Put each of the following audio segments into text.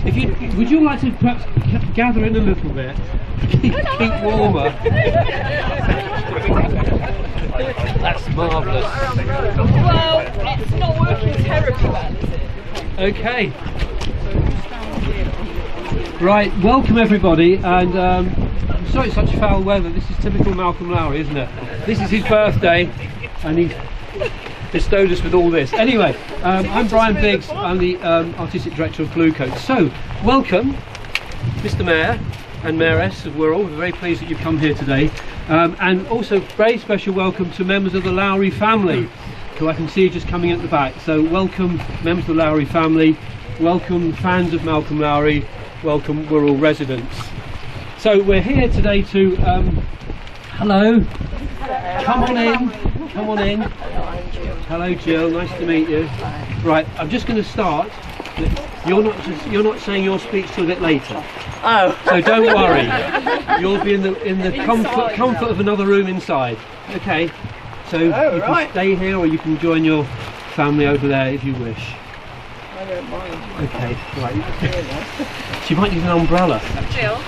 If you would you like to perhaps gather in a little bit, keep warmer. That's marvellous. Well, it's not working terribly well, is it? Okay. Right, welcome everybody, and I'm sorry it's such foul weather. This is typical Malcolm Lowry, isn't it? This is his birthday, and he's bestowed us with all this. Anyway, I'm Brian Biggs, I'm the Artistic Director of Blue Coat. So, welcome, Mr Mayor and Mayoress of Wirral. We're very pleased that you've come here today. And also, very special welcome to members of the Lowry family, who I can see just coming in at the back. So, welcome, members of the Lowry family, welcome fans of Malcolm Lowry, welcome Wirral residents. So, we're here today to, hello, come on in, come on in. Hello Jill, nice to meet you. Right, I'm just going to start. You're not saying your speech till a bit later. Oh. So don't worry. You'll be in the comfort of another room inside. Okay. So you can stay here, or you can join your family over there if you wish. I don't mind. Okay. Right. She might need an umbrella. Jill.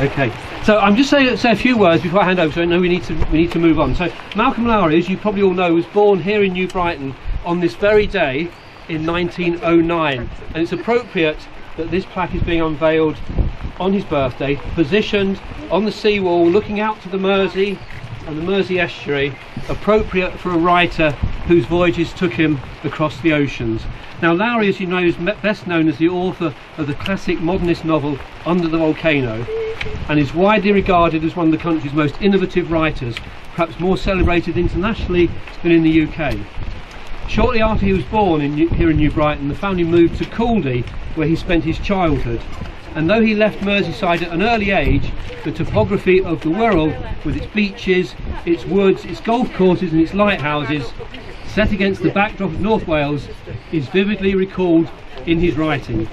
Okay. So I'm just saying say a few words before I hand over, so I know we need to move on. So Malcolm Lowry, as you probably all know, was born here in New Brighton on this very day in 1909, and it's appropriate that this plaque is being unveiled on his birthday, positioned on the seawall looking out to the Mersey and the Mersey Estuary, appropriate for a writer whose voyages took him across the oceans. Now Lowry, as you know, is best known as the author of the classic modernist novel Under the Volcano, and is widely regarded as one of the country's most innovative writers, perhaps more celebrated internationally than in the UK. Shortly after he was born here in New Brighton, the family moved to Cllr, where he spent his childhood. And though he left Merseyside at an early age, the topography of the Wirral, with its beaches, its woods, its golf courses and its lighthouses, set against the backdrop of North Wales, is vividly recalled in his writing.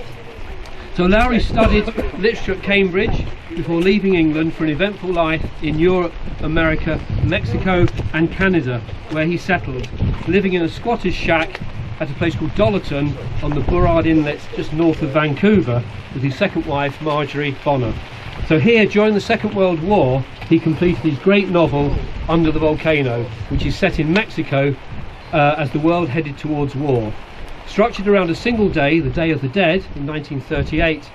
So Lowry studied literature at Cambridge before leaving England for an eventful life in Europe, America, Mexico and Canada, where he settled, living in a squatter's shack at a place called Dollerton on the Burrard Inlet just north of Vancouver with his second wife Marjorie Bonner. So here, during the Second World War, he completed his great novel Under the Volcano, which is set in Mexico as the world headed towards war. Structured around a single day, the Day of the Dead in 1938,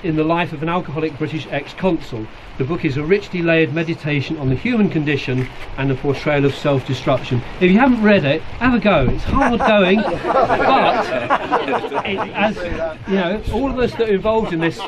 in the life of an alcoholic British ex-consul. The book is a richly layered meditation on the human condition and a portrayal of self-destruction. If you haven't read it, have a go. It's hard going, but as you know, all of us that are involved in this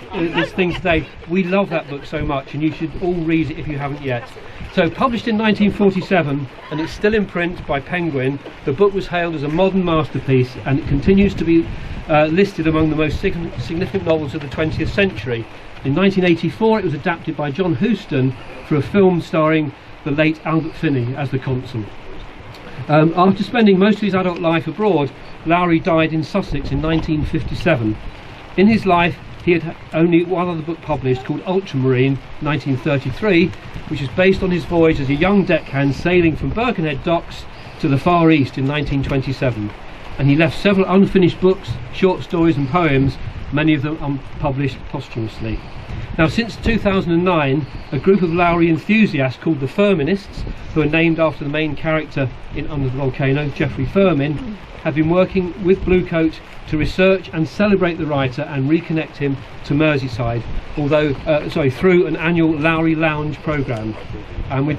thing today, we love that book so much, and you should all read it if you haven't yet. So, published in 1947, and it's still in print by Penguin, the book was hailed as a modern masterpiece, and it continues to be listed among the most significant novels of the 20th century. In 1984 it was adapted by John Huston for a film starring the late Albert Finney as the consul. After spending most of his adult life abroad, Lowry died in Sussex in 1957. In his life he had only one other book published called Ultramarine 1933, which is based on his voyage as a young deckhand sailing from Birkenhead docks to the Far East in 1927. And he left several unfinished books, short stories and poems, many of them unpublished posthumously. Now, since 2009, a group of Lowry enthusiasts called the Firminists, who are named after the main character in Under the Volcano, Geoffrey Firmin, have been working with Blue Coat to research and celebrate the writer and reconnect him to Merseyside, through an annual Lowry Lounge programme. And we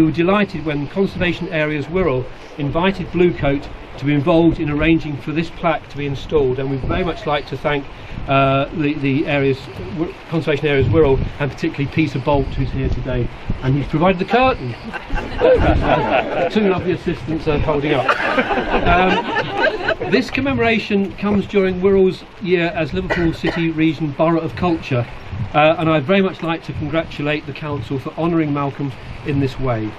were delighted when Conservation Areas Wirral invited Blue Coat to be involved in arranging for this plaque to be installed, and we'd very much like to thank the Conservation Areas Wirral, and particularly Peter Bolt, who's here today, and he's provided the curtain. Two lovely assistants holding up. This commemoration comes during Wirral's year as Liverpool City Region Borough of Culture, and I'd very much like to congratulate the council for honouring Malcolm in this way.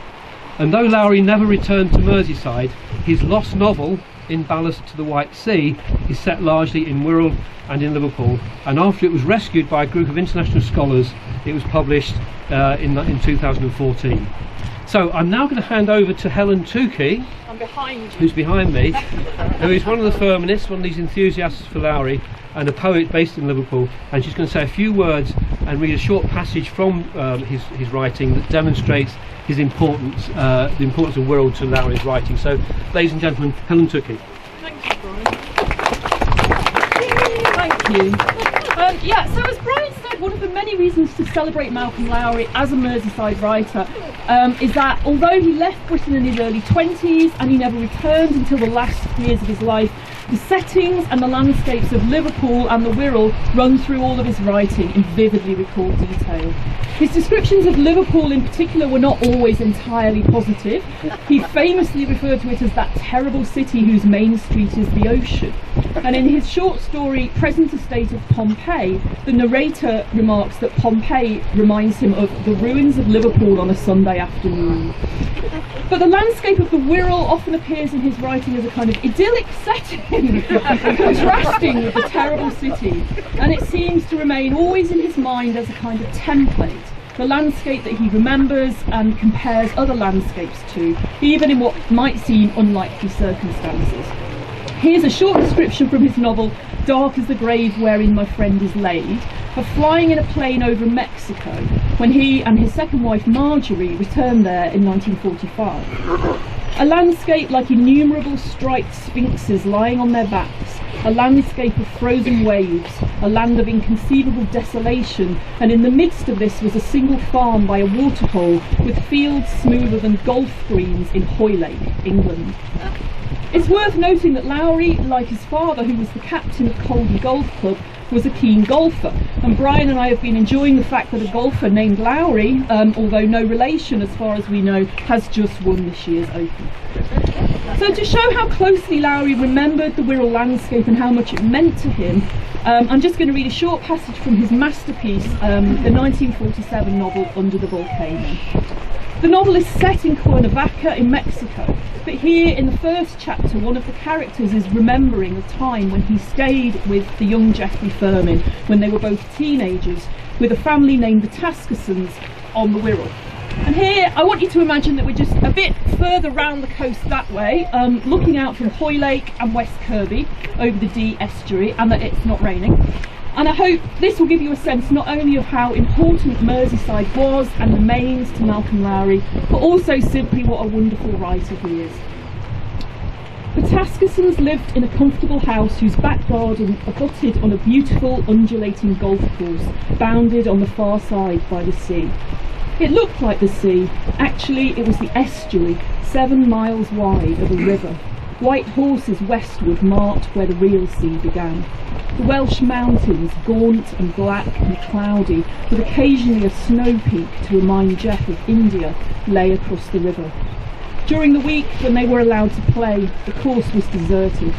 And though Lowry never returned to Merseyside, his lost novel, In Ballast to the White Sea, is set largely in Wirral and in Liverpool, and after it was rescued by a group of international scholars, it was published in 2014. So I'm now going to hand over to Helen Tukey, I'm behind you. who's behind me, who is one of the feminists, one of these enthusiasts for Lowry, and a poet based in Liverpool, and she's going to say a few words and read a short passage from his writing that demonstrates his importance, the importance of Wirral to Lowry's writing. So, ladies and gentlemen, Helen Tukey. Thank you, Brian. Thank you. Yeah, so as Brian said, one of the many reasons to celebrate Malcolm Lowry as a Merseyside writer is that although he left Britain in his early 20s and he never returned until the last years of his life, the settings and the landscapes of Liverpool and the Wirral run through all of his writing in vividly recalled detail. His descriptions of Liverpool in particular were not always entirely positive. He famously referred to it as that terrible city whose main street is the ocean. And in his short story, Present Estate of Pompeii, the narrator remarks that Pompeii reminds him of the ruins of Liverpool on a Sunday afternoon. But the landscape of the Wirral often appears in his writing as a kind of idyllic setting, contrasting with the terrible city, and it seems to remain always in his mind as a kind of template, the landscape that he remembers and compares other landscapes to, even in what might seem unlikely circumstances. Here's a short description from his novel Dark as the Grave Wherein My Friend Is Laid, of flying in a plane over Mexico when he and his second wife Marjorie returned there in 1945. A landscape like innumerable striped sphinxes lying on their backs, a landscape of frozen waves, a land of inconceivable desolation, and in the midst of this was a single farm by a waterhole with fields smoother than golf greens in Hoylake, England. It's worth noting that Lowry, like his father, who was the captain of Colby Golf Club, was a keen golfer, and Brian and I have been enjoying the fact that a golfer named Lowry, although no relation as far as we know, has just won this year's Open. So to show how closely Lowry remembered the Wirral landscape and how much it meant to him, I'm just going to read a short passage from his masterpiece, the 1947 novel Under the Volcano. The novel is set in Cuernavaca in Mexico, but here in the first chapter one of the characters is remembering a time when he stayed with the young Geoffrey Firmin when they were both teenagers with a family named the Taskersons on the Wirral. And here I want you to imagine that we're just a bit further round the coast that way, looking out from Hoylake and West Kirby over the Dee Estuary, and that it's not raining. And I hope this will give you a sense not only of how important Merseyside was and remains to Malcolm Lowry, but also simply what a wonderful writer he is. The Taskersons lived in a comfortable house whose back garden abutted on a beautiful undulating golf course, bounded on the far side by the sea. It looked like the sea. Actually, it was the estuary, 7 miles wide, of a river. White horses westward marked where the real sea began. The Welsh mountains, gaunt and black and cloudy, with occasionally a snow peak to remind Jeff of India, lay across the river. During the week, when they were allowed to play, the course was deserted.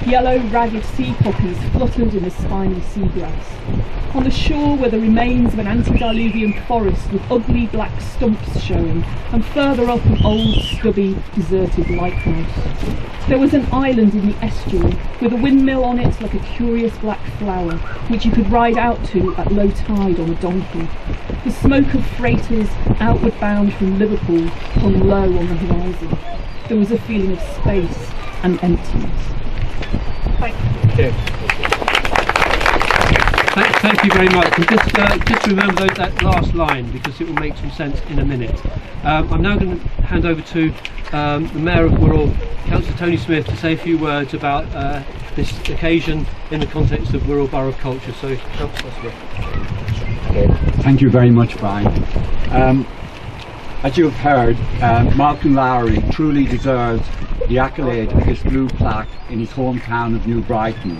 Yellow, ragged sea poppies fluttered in the spiny seagrass. On the shore were the remains of an antediluvian forest with ugly black stumps showing, and further up an old, stubby, deserted lighthouse. There was an island in the estuary, with a windmill on it like a curious black flower, which you could ride out to at low tide on a donkey. The smoke of freighters, outward bound from Liverpool, hung low on the horizon. There was a feeling of space and emptiness. Thank you. Thank you very much. And just remember that last line, because it will make some sense in a minute. I'm now going to hand over to the Mayor of Wirral, Cllr Tony Smith, to say a few words about this occasion in the context of Wirral Borough culture. So, Councillor Smith. Thank you very much, Brian. As you have heard, Malcolm Lowry truly deserves the accolade of this blue plaque in his hometown of New Brighton,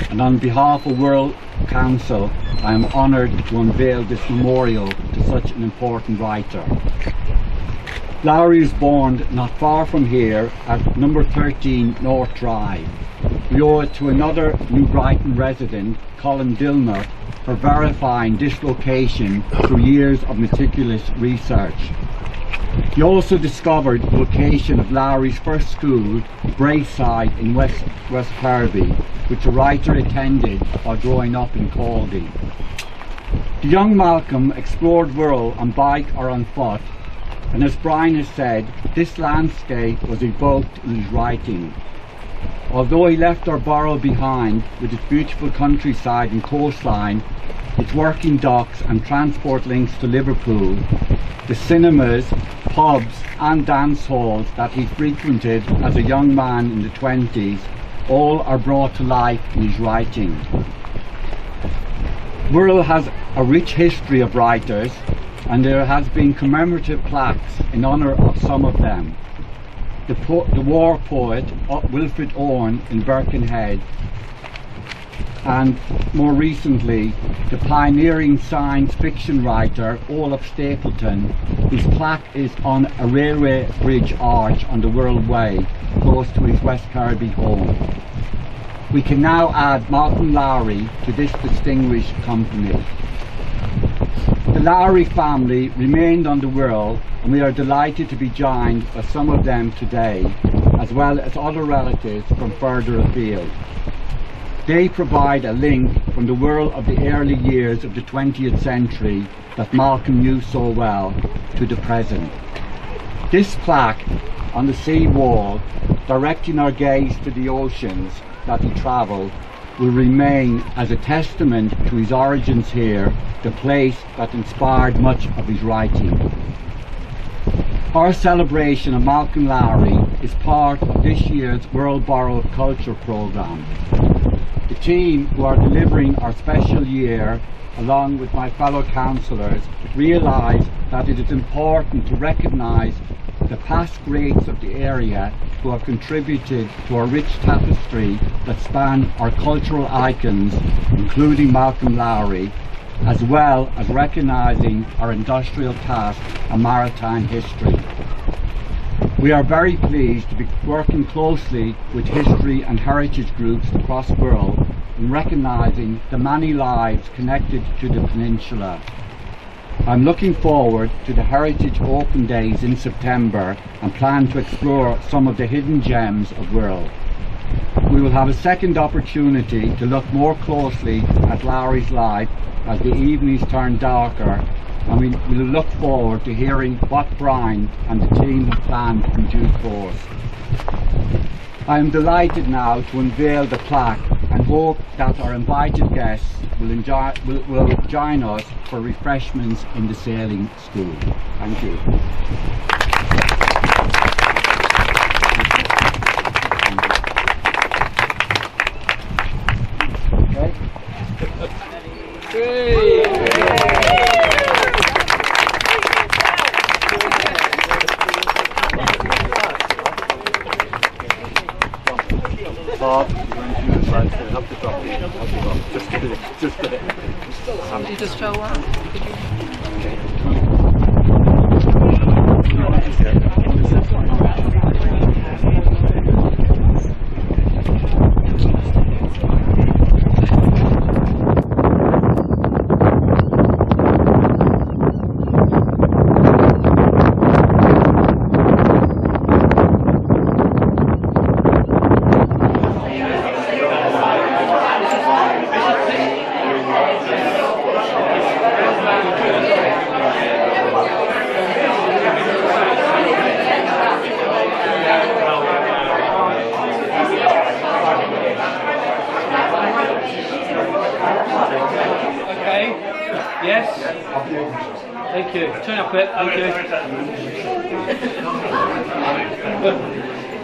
and on behalf of Wirral Council I am honoured to unveil this memorial to such an important writer. Lowry was born not far from here at number 13 North Drive. We owe it to another New Brighton resident, Colin Dilner, for verifying this location through years of meticulous research. He also discovered the location of Lowry's first school, Braeside in West Kirby, which the writer attended while growing up in Caldy. The young Malcolm explored Wirral on bike or on foot, And as Brian has said, this landscape was evoked in his writing. Although he left our borough behind with its beautiful countryside and coastline, its working docks and transport links to Liverpool, the cinemas, pubs and dance halls that he frequented as a young man in the 20s, all are brought to life in his writing. Wirral has a rich history of writers, and there has been commemorative plaques in honour of some of them. The war poet Wilfred Owen in Birkenhead, and more recently the pioneering science fiction writer Olaf Stapleton, whose plaque is on a railway bridge arch on the Wirral Way, close to his West Caribbean home. We can now add Malcolm Lowry to this distinguished company. The Lowry family remained on the Wirral, and we are delighted to be joined by some of them today, as well as other relatives from further afield. They provide a link from the Wirral of the early years of the 20th century that Malcolm knew so well to the present. This plaque on the sea wall, directing our gaze to the oceans that he travelled, will remain as a testament to his origins here, the place that inspired much of his writing. Our celebration of Malcolm Lowry is part of this year's Wirral Borough Culture programme. The team who are delivering our special year, along with my fellow councillors, realise that it is important to recognise the past greats of the area who have contributed to our rich tapestry that span our cultural icons, including Malcolm Lowry, as well as recognising our industrial past and maritime history. We are very pleased to be working closely with history and heritage groups across Wirral in recognising the many lives connected to the peninsula. I'm looking forward to the Heritage Open Days in September and plan to explore some of the hidden gems of Wirral. We will have a second opportunity to look more closely at Lowry's life as the evenings turn darker, and we will look forward to hearing what Brian and the team have planned in due course. I am delighted now to unveil the plaque and hope that our invited guests will join us for refreshments in the sailing school. Thank you. Bob, you're going to do the side to help the drop. Just get it. Just get it. Did you just show up? Yes? Thank you. Turn up a bit. Thank you.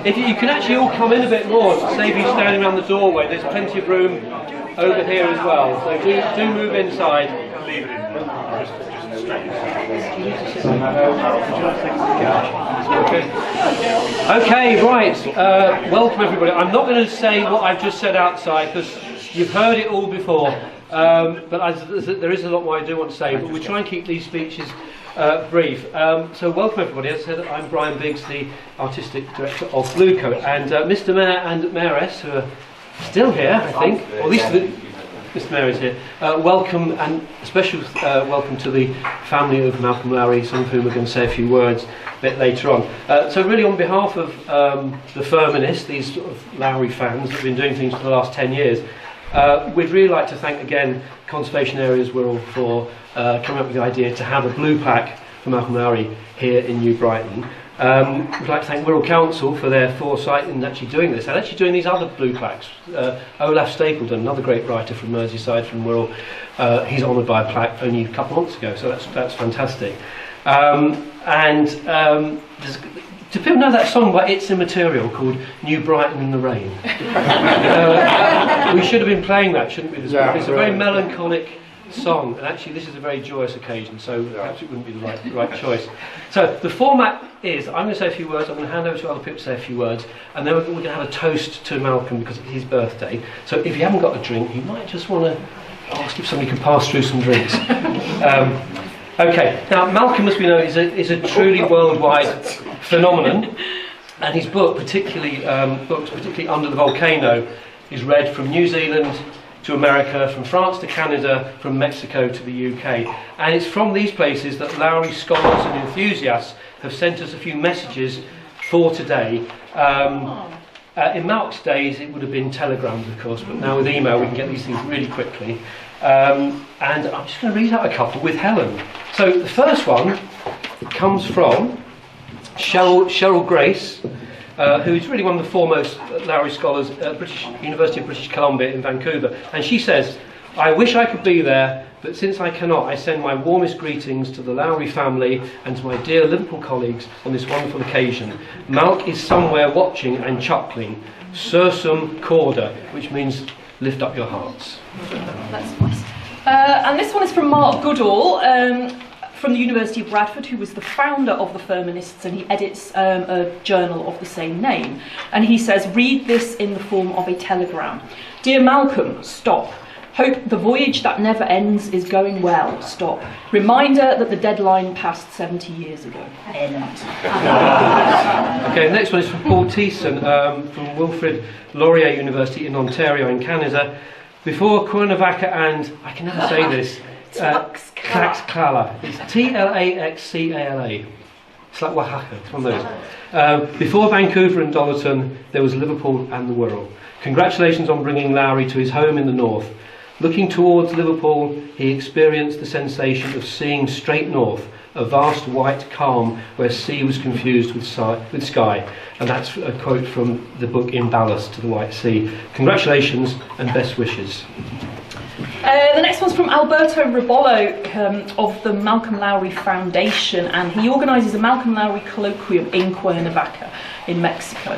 If you can actually all come in a bit more to save you standing around the doorway, there's plenty of room over here as well. So do move inside. Okay, right. Welcome everybody. I'm not going to say what I've just said outside because you've heard it all before. But there is a lot more I do want to say, but we'll try and keep these speeches brief. So welcome everybody. As I said, I'm Brian Biggs, the Artistic Director of Bluecoat, and Mr Mayor and Mayoress, who are still here, I think, or at least Mr Mayor is here. Welcome, and a special welcome to the family of Malcolm Lowry, some of whom are going to say a few words a bit later on. So really on behalf of the Firminists, these sort of Lowry fans that have been doing things for the last 10 years, we'd really like to thank again Conservation Areas Wirral for coming up with the idea to have a blue plaque for for Malcolm Lowry here in New Brighton. We'd like to thank Wirral Council for their foresight in actually doing this and actually doing these other blue plaques. Olaf Stapleton, another great writer from Merseyside, from Wirral, he's honoured by a plaque only a couple of months ago, so that's fantastic. Do people know that song by It's Immaterial called New Brighton in the Rain? We should have been playing that, shouldn't we? It's a very melancholic song, and actually this is a very joyous occasion, so perhaps it wouldn't be the right choice. So the format is, I'm going to say a few words, I'm going to hand over to other people to say a few words, and then we're going to have a toast to Malcolm because it's his birthday. So if you haven't got a drink, you might just want to ask if somebody can pass through some drinks. Okay, now Malcolm, as we know, is a truly worldwide phenomenon, and his book, particularly Under the Volcano, is read from New Zealand to America, from France to Canada, from Mexico to the UK. And it's from these places that Lowry scholars and enthusiasts have sent us a few messages for today. In Malk's days it would have been telegrams, of course, but now with email we can get these things really quickly. And I'm just going to read out a couple with Helen. So the first one comes from Cheryl Grace, who is really one of the foremost Lowry scholars at University of British Columbia in Vancouver. And she says, "I wish I could be there, but since I cannot, I send my warmest greetings to the Lowry family and to my dear Liverpool colleagues on this wonderful occasion. Malk is somewhere watching and chuckling. Sursum corda," which means lift up your hearts. That's nice. And this one is from Mark Goodall, from the University of Bradford, who was the founder of the Feminists, and he edits a journal of the same name. And he says, "Read this in the form of a telegram. Dear Malcolm, stop. Hope the voyage that never ends is going well. Stop. Reminder that the deadline passed 70 years ago. End." Okay, the next one is from Paul Thiessen, from Wilfrid Laurier University in Ontario in Canada. Before Cuernavaca and, I can never say this, Tlaxcala. It's Tlaxcala. It's like Oaxaca, it's one of those. Before Vancouver and Dollarton, there was Liverpool and the Wirral. Congratulations on bringing Lowry to his home in the north. Looking towards Liverpool, he experienced the sensation of seeing straight north, a vast white calm where sea was confused with sky. And that's a quote from the book In Ballast to the White Sea. Congratulations and best wishes. The next one's from Alberto Ribollo of the Malcolm Lowry Foundation, and he organises a Malcolm Lowry colloquium in Cuernavaca in Mexico.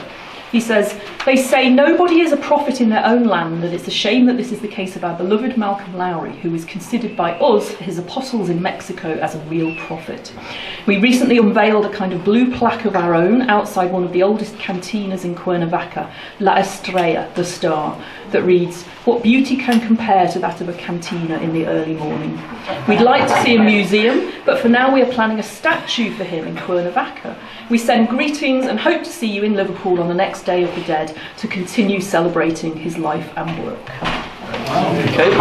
He says, "They say nobody is a prophet in their own land, and it's a shame that this is the case of our beloved Malcolm Lowry, who is considered by us, his apostles in Mexico, as a real prophet. We recently unveiled a kind of blue plaque of our own outside one of the oldest cantinas in Cuernavaca, La Estrella, the Star, that reads, 'What beauty can compare to that of a cantina in the early morning?' We'd like to see a museum, but for now we are planning a statue for him in Cuernavaca. We send greetings and hope to see you in Liverpool on the next Day of the Dead to continue celebrating his life and work." Okay,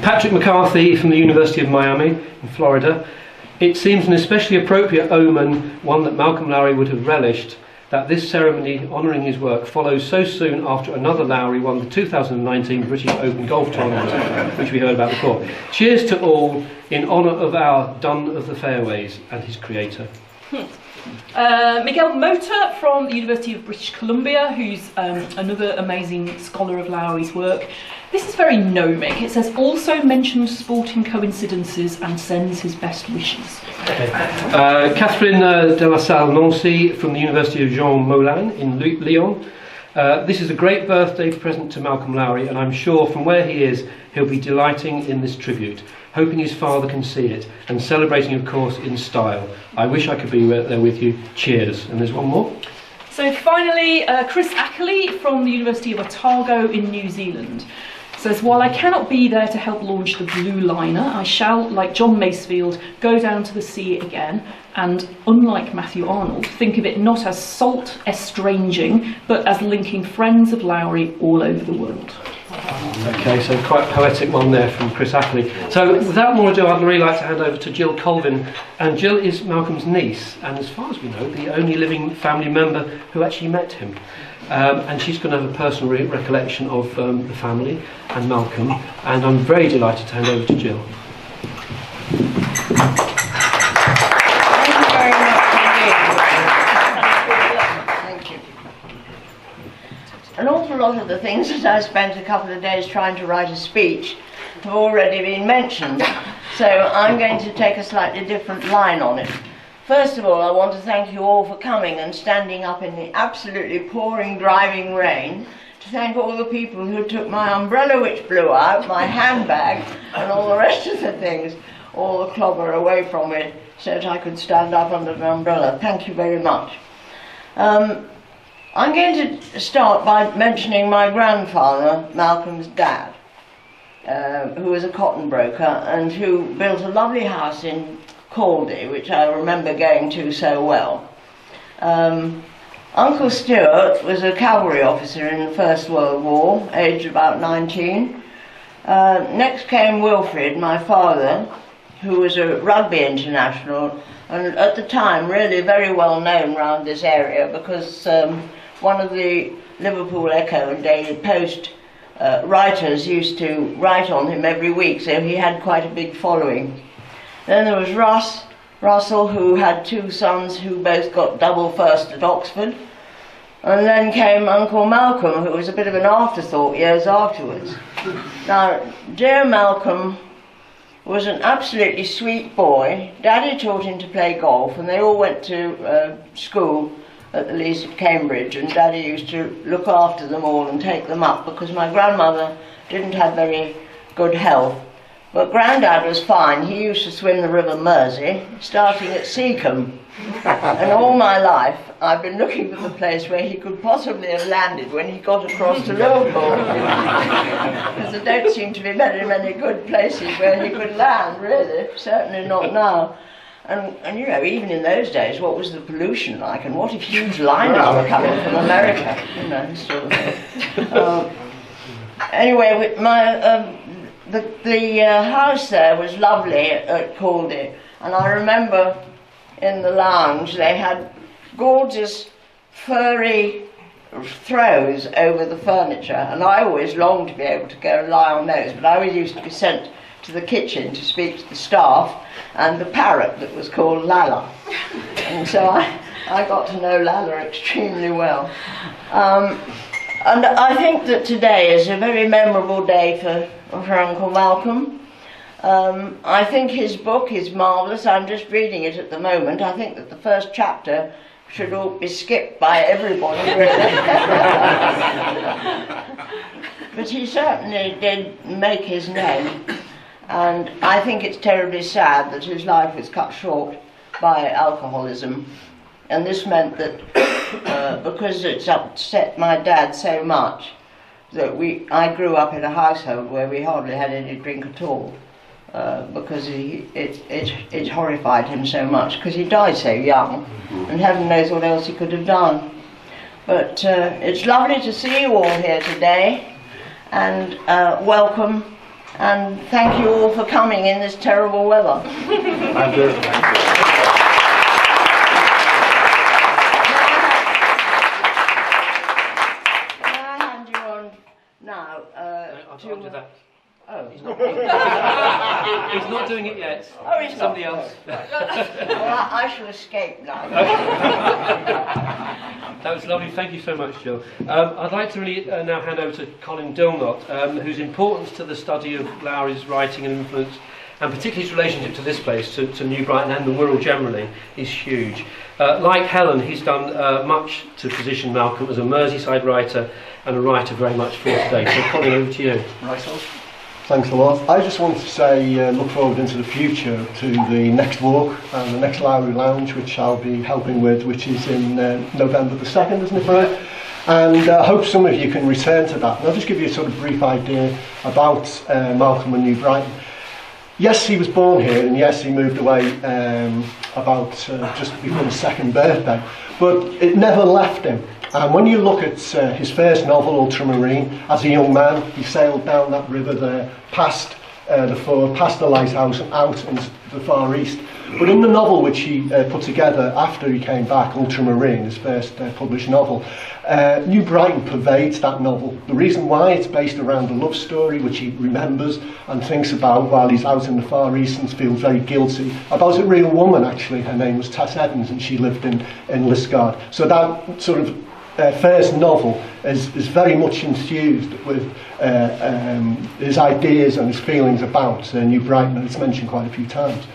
Patrick McCarthy from the University of Miami in Florida. "It seems an especially appropriate omen, one that Malcolm Lowry would have relished, that this ceremony honouring his work follows so soon after another Lowry won the 2019 British Open Golf Tournament, which we heard about before. Cheers to all in honour of our Dun of the Fairways and his creator." Miguel Mota from the University of British Columbia, who's another amazing scholar of Lowry's work. This is very gnomic. It says, "Also mentions sporting coincidences and sends his best wishes." Okay. Catherine de la Salle Nancy from the University of Jean Moulin in Lyon. "This is a great birthday present to Malcolm Lowry, and I'm sure from where he is, he'll be delighting in this tribute, hoping his father can see it, and celebrating, of course, in style. I wish I could be there with you. Cheers." And there's one more. So finally, Chris Ackley from the University of Otago in New Zealand says, "While I cannot be there to help launch the Blue Liner, I shall, like John Masefield, go down to the sea again, and, unlike Matthew Arnold, think of it not as salt estranging, but as linking friends of Lowry all over the world." Okay, so quite a poetic one there from Chris Ackley. So without more ado, I'd really like to hand over to Jill Colvin. And Jill is Malcolm's niece, and as far as we know, the only living family member who actually met him. And she's going to have a personal recollection of the family and Malcolm, and I'm very delighted to hand over to Jill. an awful lot of the things that I spent a couple of days trying to write a speech have already been mentioned. So I'm going to take a slightly different line on it. First of all, I want to thank you all for coming and standing up in the absolutely pouring, driving rain, to thank all the people who took my umbrella which blew out, my handbag, and all the rest of the things, all the clobber away from it, so that I could stand up under the umbrella. Thank you very much. I'm going to start by mentioning my grandfather, Malcolm's dad, who was a cotton broker and who built a lovely house in Cllr, which I remember going to so well. Uncle Stuart was a cavalry officer in the First World War, aged about 19. Next came Wilfred, my father, who was a rugby international, and at the time really very well known around this area because one of the Liverpool Echo and Daily Post writers used to write on him every week, so he had quite a big following. Then there was Russell, who had two sons who both got double first at Oxford. And then came Uncle Malcolm, who was a bit of an afterthought years afterwards. Now, dear Malcolm was an absolutely sweet boy. Daddy taught him to play golf, and they all went to school at the Lees at Cambridge, and Daddy used to look after them all and take them up because my grandmother didn't have very good health. But Grandad was fine. He used to swim the River Mersey, starting at Seacombe. And all my life, I've been looking for the place where he could possibly have landed when he got across to Liverpool. Because there don't seem to be many good places where he could land, really. Certainly not now. And you know, even in those days, what was the pollution like? And what if huge liners were coming from America? You know, sort of thing. Anyway, with my... The house there was lovely at Cllr, and I remember in the lounge they had gorgeous furry throws over the furniture, and I always longed to be able to go and lie on those, but I always used to be sent to the kitchen to speak to the staff and the parrot that was called Lala, and so I got to know Lala extremely well. And I think that today is a very memorable day for Uncle Malcolm. I think his book is marvellous. I'm just reading it at the moment. I think that the first chapter should all be skipped by everybody, really. But he certainly did make his name, and I think it's terribly sad that his life was cut short by alcoholism. And this meant that because it's upset my dad so much, that I grew up in a household where we hardly had any drink at all, because it horrified him so much, because he died so young, and heaven knows what else he could have done. But it's lovely to see you all here today, and welcome, and thank you all for coming in this terrible weather. I'll do that. Oh. He's not doing it yet. Oh, he's somebody not. else. Well, I shall escape now. That was lovely. Thank you so much, Jill. I'd like to really now hand over to Colin Dilnott, whose importance to the study of Lowry's writing and influence, and particularly his relationship to this place, to New Brighton and the Wirral generally, is huge. Like Helen, he's done much to position Malcolm as a Merseyside writer and a writer very much for today. So Colin, over to you. Right, thanks a lot. I just want to say look forward into the future to the next walk and the next Lowry Lounge, which I'll be helping with, which is in November the 2nd, isn't it, Brian? And I hope some of you can return to that. And I'll just give you a sort of brief idea about Malcolm and New Brighton. Yes, he was born here, and yes, he moved away about just before his second birthday, but it never left him. And when you look at his first novel, Ultramarine, as a young man, he sailed down that river there, past the fort, past the lighthouse, and out into the Far East. But in the novel which he put together after he came back, Ultramarine, his first published novel, New Brighton pervades that novel. The reason why, it's based around a love story which he remembers and thinks about while he's out in the Far East and feels very guilty about a real woman, actually. Her name was Tess Evans, and she lived in Liskeard. So that sort of first novel is very much infused with his ideas and his feelings about New Brighton, and it's mentioned quite a few times.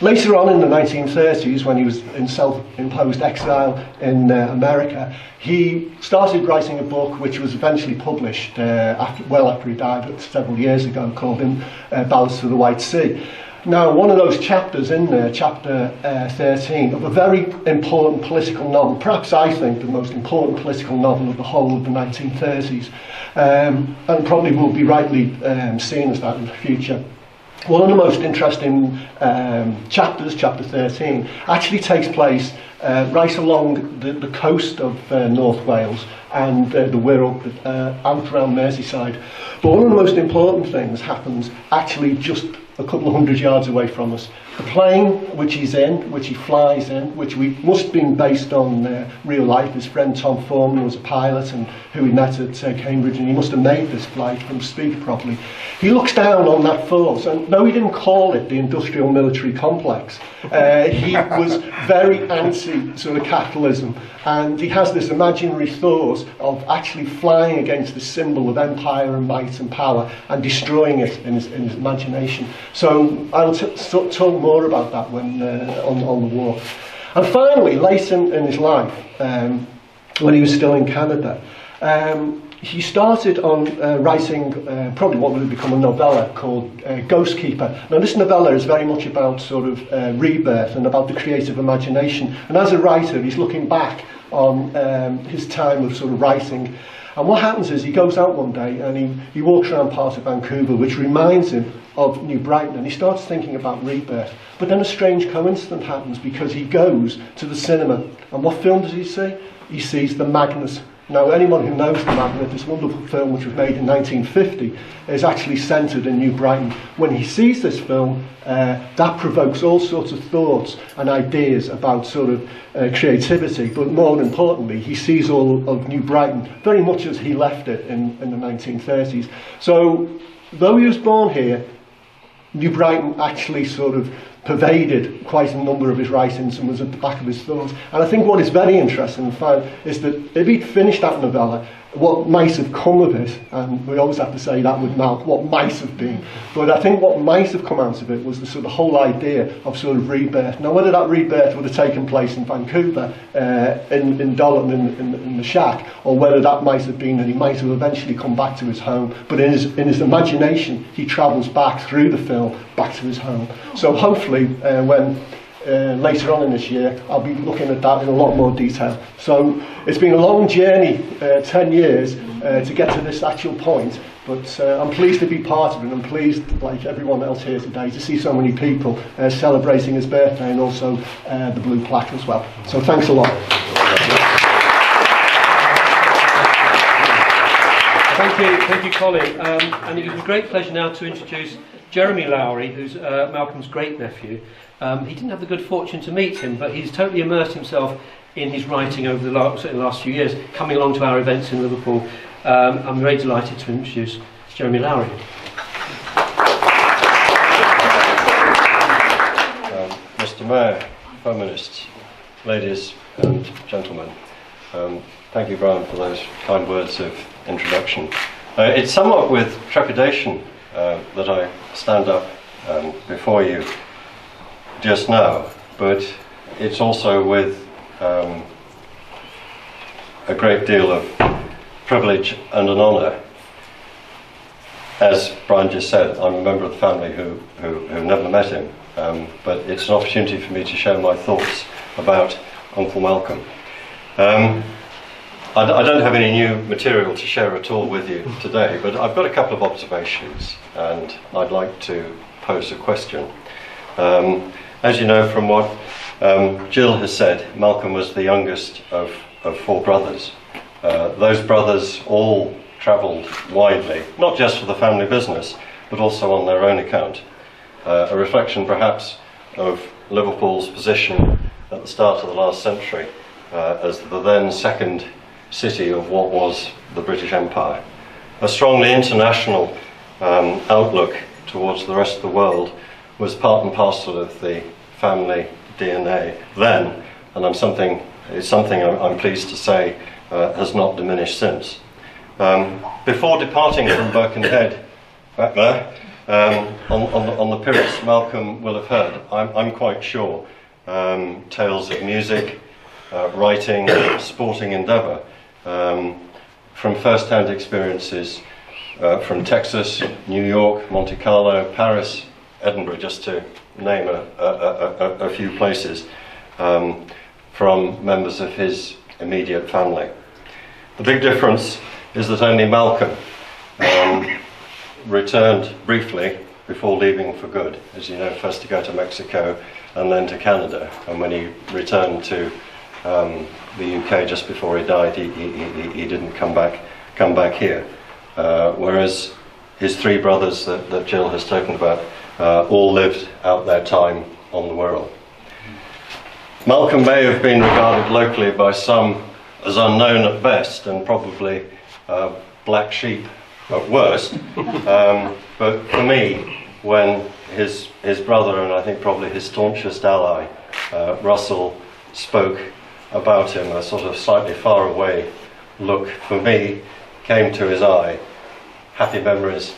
Later on in the 1930s, when he was in self-imposed exile in America, he started writing a book which was eventually published after he died several years ago, called Ballads to the White Sea. Now, one of those chapters in there, chapter 13, of a very important political novel, perhaps I think the most important political novel of the whole of the 1930s, and probably will be rightly seen as that in the future. One of the most interesting chapters, chapter 13, actually takes place right along the coast of North Wales and the Wirral, out around Merseyside. But one of the most important things happens actually just a couple of hundred yards away from us. The plane which he's in, which he flies in, which must have been based on real life. His friend Tom Foreman was a pilot and who he met at Cambridge, and he must have made this flight from speak properly. He looks down on that force, and though he didn't call it the industrial military complex, he was very anti sort of capitalism, and he has this imaginary thought of actually flying against the symbol of empire and might and power and destroying it in his imagination. So I'll talk more about that when on the war. And finally, late in his life, when he was still in Canada, he started on writing probably what would become a novella called Ghost Keeper. Now, this novella is very much about sort of rebirth and about the creative imagination. And as a writer, he's looking back on his time of sort of writing. And what happens is he goes out one day and he walks around parts of Vancouver which reminds him of New Brighton, and he starts thinking about rebirth. But then a strange coincidence happens, because he goes to the cinema, and what film does he see? He sees The Magnet. Now, anyone who knows The Magnet, this wonderful film which was made in 1950, is actually centred in New Brighton. When he sees this film, that provokes all sorts of thoughts and ideas about sort of creativity, but more importantly, he sees all of New Brighton very much as he left it in the 1930s. So, though he was born here, New Brighton actually sort of pervaded quite a number of his writings and was at the back of his thoughts. And I think what is very interesting and fun is that if he'd finished that novella, what might have come of it, and we always have to say that with Malcolm, what might have been, but I think what might have come out of it was the sort of whole idea of sort of rebirth. Now, whether that rebirth would have taken place in Vancouver, in Dollan, in the shack, or whether that might have been that he might have eventually come back to his home, but in his imagination he travels back through the film back to his home. So hopefully when later on in this year I'll be looking at that in a lot more detail. So it's been a long journey, 10 years to get to this actual point, but I'm pleased to be part of it, and I'm pleased, like everyone else here today, to see so many people celebrating his birthday, and also the blue plaque as well. So thanks a lot. Thank you, Colin. And it is a great pleasure now to introduce Jeremy Lowry, who's Malcolm's great-nephew. He didn't have the good fortune to meet him, but he's totally immersed himself in his writing over the last few years, coming along to our events in Liverpool. I'm very delighted to introduce Jeremy Lowry. Mr Mayor, feminists, ladies and gentlemen, thank you, Brian, for those kind words of introduction. It's somewhat with trepidation that I stand up before you just now, but it's also with a great deal of privilege and an honour. As Brian just said, I'm a member of the family who never met him, but it's an opportunity for me to share my thoughts about Uncle Malcolm. I don't have any new material to share at all with you today, but I've got a couple of observations, and I'd like to pose a question. As you know from what Jill has said, Malcolm was the youngest of 4 brothers. Those brothers all travelled widely, not just for the family business, but also on their own account. A reflection perhaps of Liverpool's position at the start of the last century as the then second city of what was the British Empire. A strongly international outlook towards the rest of the world was part and parcel of the family DNA then, and it's something I'm pleased to say has not diminished since. Before departing from Birkenhead, back there, on the Pyrrhus, Malcolm will have heard, I'm quite sure, tales of music, writing, sporting endeavour, from first-hand experiences from Texas, New York, Monte Carlo, Paris, Edinburgh, just to name a few places, from members of his immediate family. The big difference is that only Malcolm returned briefly before leaving for good, as you know, first to go to Mexico and then to Canada. And when he returned to the UK just before he died, he didn't come back here. Whereas his three brothers that Jill has spoken about all lived out their time on the Wirral. Malcolm may have been regarded locally by some as unknown at best and probably black sheep at worst. But for me, when his brother, and I think probably his staunchest ally, Russell, spoke about him, a sort of slightly far away look for me came to his eye. Happy memories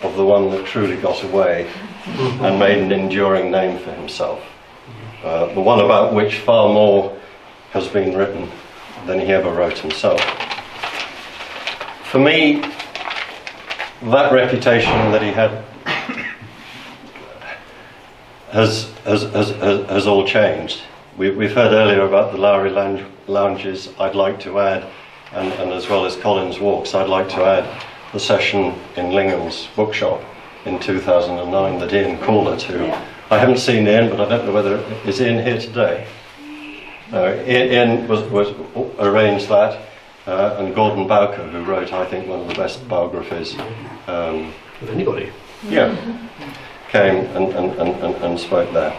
of the one that truly got away and made an enduring name for himself. The one about which far more has been written than he ever wrote himself. For me, that reputation that he had has all changed. We've heard earlier about the Lowry lounges. I'd like to add, and as well as Colin's walks, I'd like to add the session in Lingham's bookshop in 2009 that Ian Cllr, who I haven't seen Ian, but I don't know whether is Ian here today. Ian was arranged that, and Gordon Bowker, who wrote, I think, one of the best biographies of anybody. Yeah, came and spoke there.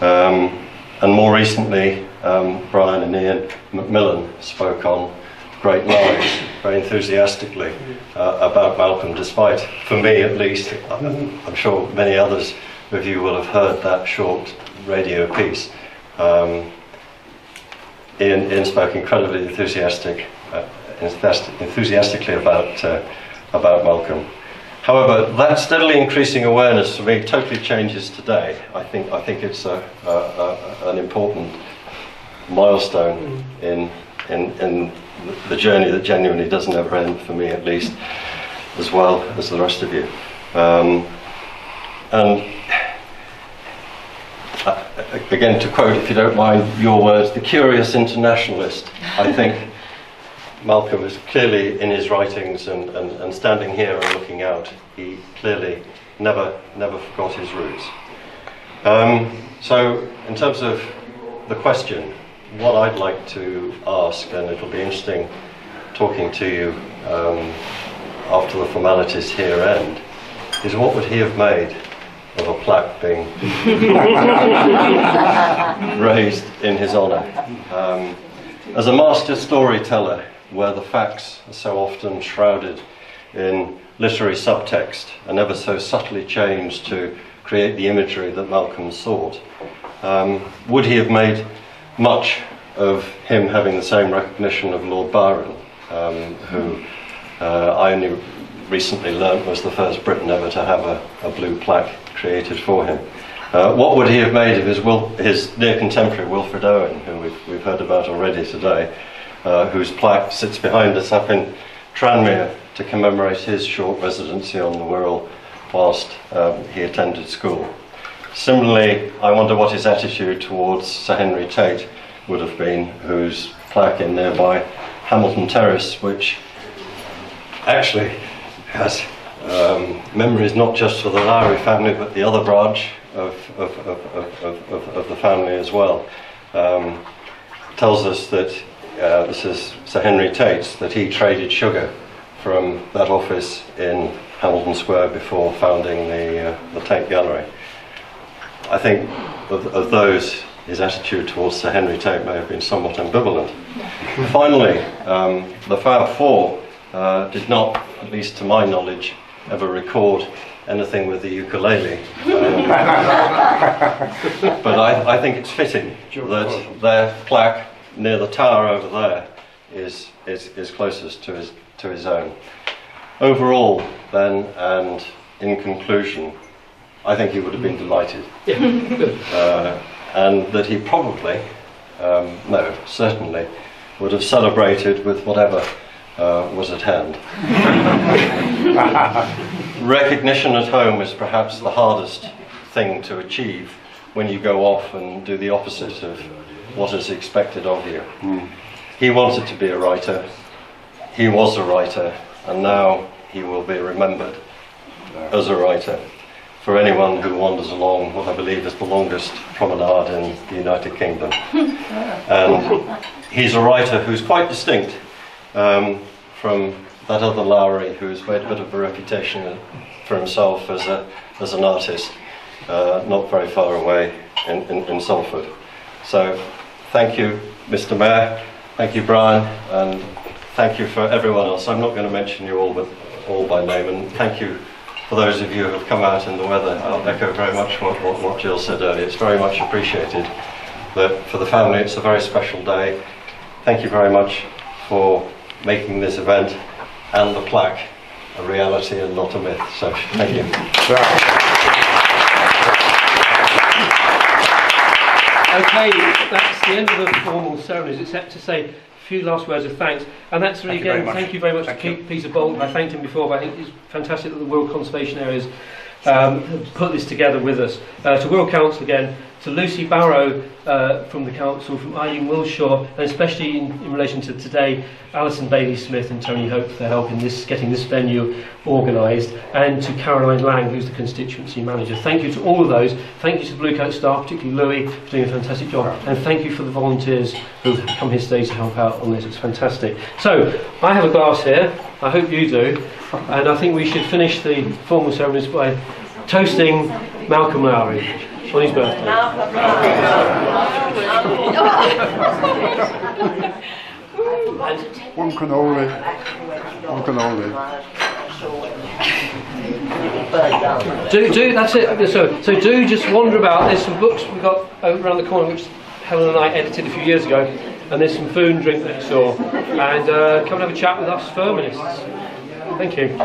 And more recently, Brian and Ian Macmillan spoke on Great Lives very enthusiastically about Malcolm, despite, for me at least, I'm sure many others of you will have heard that short radio piece. Ian spoke incredibly enthusiastically about Malcolm. However, that steadily increasing awareness for me totally changes today. I think it's an important milestone in the journey that genuinely doesn't ever end, for me at least, as well as the rest of you. And again, to quote, if you don't mind your words, the curious internationalist, I think Malcolm is clearly, in his writings and standing here and looking out, he clearly never forgot his roots. So in terms of the question, what I'd like to ask, and it'll be interesting talking to you after the formalities here end, is what would he have made of a plaque being raised in his honour? As a master storyteller, where the facts are so often shrouded in literary subtext and ever so subtly changed to create the imagery that Malcolm sought, would he have made much of him having the same recognition of Lord Byron, who I only recently learnt was the first Briton ever to have a blue plaque created for him? What would he have made of his near contemporary Wilfred Owen, who we've heard about already today, whose plaque sits behind us up in Tranmere to commemorate his short residency on the Wirral whilst he attended school? Similarly, I wonder what his attitude towards Sir Henry Tate would have been, whose plaque in nearby Hamilton Terrace, which actually has memories not just for the Lowry family but the other branch of the family as well, tells us that this is Sir Henry Tate's, that he traded sugar from that office in Hamilton Square before founding the Tate Gallery. I think of those, his attitude towards Sir Henry Tate may have been somewhat ambivalent. Finally, the Fab Four did not, at least to my knowledge, ever record anything with the ukulele. But I think it's fitting that their plaque near the tower over there is closest to his own. Overall, then, and in conclusion, I think he would have been delighted, and that he probably, no, certainly, would have celebrated with whatever was at hand. Recognition at home is perhaps the hardest thing to achieve when you go off and do the opposite of what is expected of you. He wanted to be a writer, he was a writer, and now he will be remembered as a writer. For anyone who wanders along what I believe is the longest promenade in the United Kingdom. And he's a writer who's quite distinct from that other Lowry who's made a bit of a reputation for himself as an artist not very far away in Salford. So thank you, Mr. Mayor, thank you, Brian, and thank you for everyone else. I'm not going to mention you all, but all by name, and thank you for those of you who have come out in the weather. I'll echo very much what Jill said earlier. It's very much appreciated. That for the family it's a very special day. Thank you very much for making this event and the plaque a reality and not a myth. So thank you. Okay, that's the end of the formal ceremonies, except to say a few last words of thanks. And that's really, again, thank you very much to Peter Bolton. I thanked him before, but I think it's fantastic that the Wirral Conservation Areas have put this together with us. To Wirral Council again, to Lucy Barrow from the Council, from Eileen Wilshaw, and especially in relation to today, Alison Bailey-Smith and Tony Hope for their help in getting this venue organised, and to Caroline Lang, who's the constituency manager. Thank you to all of those. Thank you to the Blue Coat staff, particularly Louis, for doing a fantastic job, and thank you for the volunteers who've come here today to help out on this. It's fantastic. So, I have a glass here, I hope you do, and I think we should finish the formal ceremonies by toasting Malcolm Lowry on his birthday. One cannoli. One cannoli. Do that's it. So do just wander about. There's some books we've got around the corner which Helen and I edited a few years ago, and there's some food and drink next door. And come and have a chat with us feminists. Thank you.